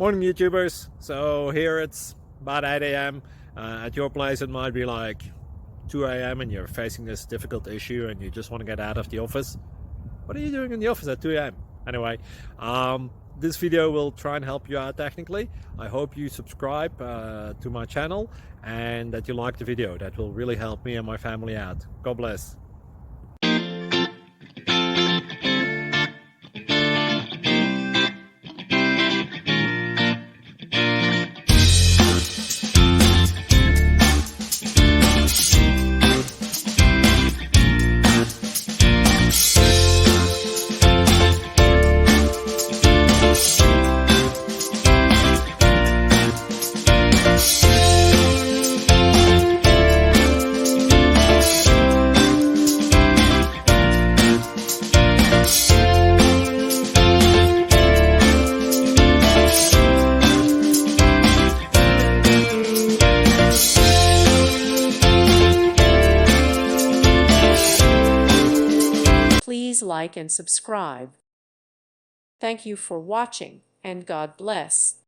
Morning YouTubers. So here it's about 8 a.m. At your place it might be like 2 a.m. and you're facing this difficult issue and you just want to get out of the office. What are you doing in the office at 2 a.m.? Anyway, this video will try and help you out technically. I hope you subscribe to my channel and that you like the video. That will really help me and my family out. God bless. Please like and subscribe. Thank you for watching, and God bless.